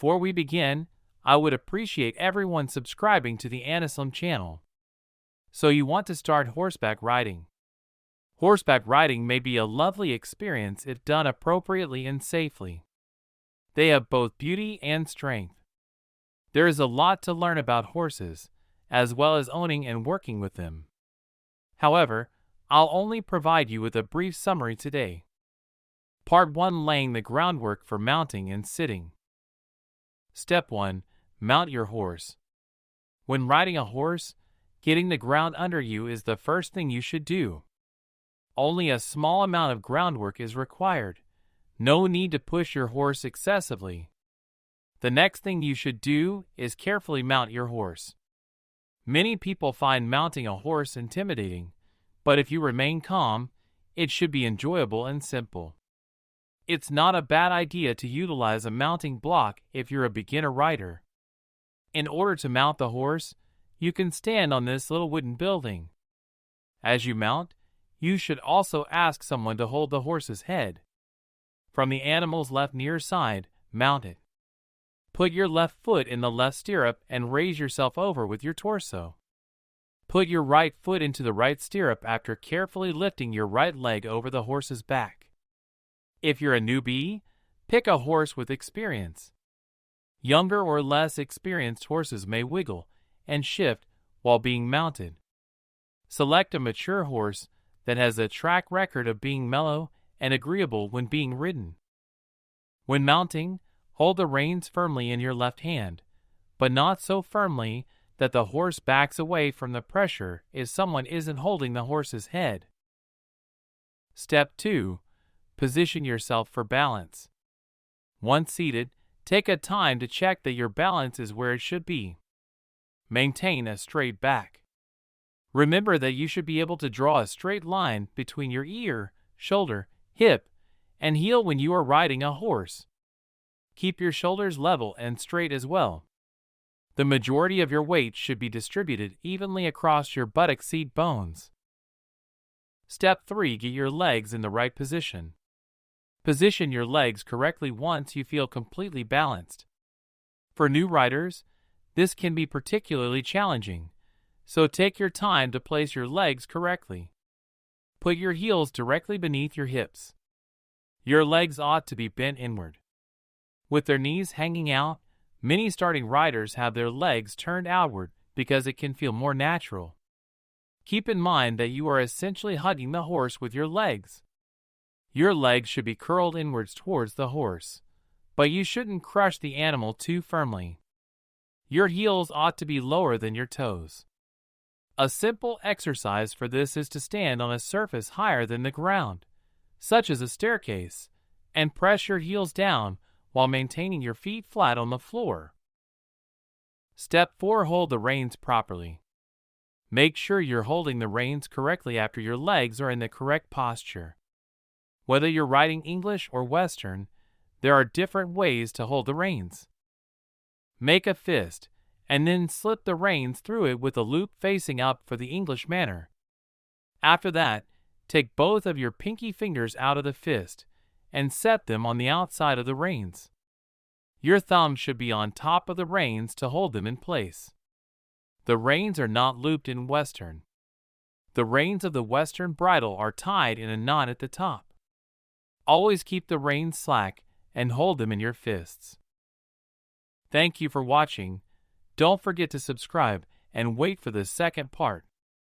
Before we begin, I would appreciate everyone subscribing to the Anislem channel. So you want to start horseback riding. Horseback riding may be a lovely experience if done appropriately and safely. They have both beauty and strength. There is a lot to learn about horses, as well as owning and working with them. However, I'll only provide you with a brief summary today. Part 1: Laying the groundwork for mounting and sitting. Step 1: Mount your horse. When riding a horse, getting the ground under you is the first thing you should do. Only a small amount of groundwork is required. No need to push your horse excessively. The next thing you should do is carefully mount your horse. Many people find mounting a horse intimidating, but if you remain calm, it should be enjoyable and simple. It's not a bad idea to utilize a mounting block if you're a beginner rider. In order to mount the horse, you can stand on this little wooden building. As you mount, you should also ask someone to hold the horse's head. From the animal's left near side, mount it. Put your left foot in the left stirrup and raise yourself over with your torso. Put your right foot into the right stirrup after carefully lifting your right leg over the horse's back. If you're a newbie, pick a horse with experience. Younger or less experienced horses may wiggle and shift while being mounted. Select a mature horse that has a track record of being mellow and agreeable when being ridden. When mounting, hold the reins firmly in your left hand, but not so firmly that the horse backs away from the pressure if someone isn't holding the horse's head. Step 2: Position yourself for balance. Once seated, take a time to check that your balance is where it should be. Maintain a straight back. Remember that you should be able to draw a straight line between your ear, shoulder, hip, and heel when you are riding a horse. Keep your shoulders level and straight as well. The majority of your weight should be distributed evenly across your buttock seat bones. Step 3: Get your legs in the right position. Position your legs correctly once you feel completely balanced. For new riders, this can be particularly challenging, so take your time to place your legs correctly. Put your heels directly beneath your hips. Your legs ought to be bent inward. With their knees hanging out, many starting riders have their legs turned outward because it can feel more natural. Keep in mind that you are essentially hugging the horse with your legs. Your legs should be curled inwards towards the horse, but you shouldn't crush the animal too firmly. Your heels ought to be lower than your toes. A simple exercise for this is to stand on a surface higher than the ground, such as a staircase, and press your heels down while maintaining your feet flat on the floor. Step 4: Hold the reins properly. Make sure you're holding the reins correctly after your legs are in the correct posture. Whether you're riding English or Western, there are different ways to hold the reins. Make a fist, and then slip the reins through it with a loop facing up for the English manner. After that, take both of your pinky fingers out of the fist and set them on the outside of the reins. Your thumb should be on top of the reins to hold them in place. The reins are not looped in Western. The reins of the Western bridle are tied in a knot at the top. Always keep the reins slack and hold them in your fists. Thank you for watching. Don't forget to subscribe and wait for the second part.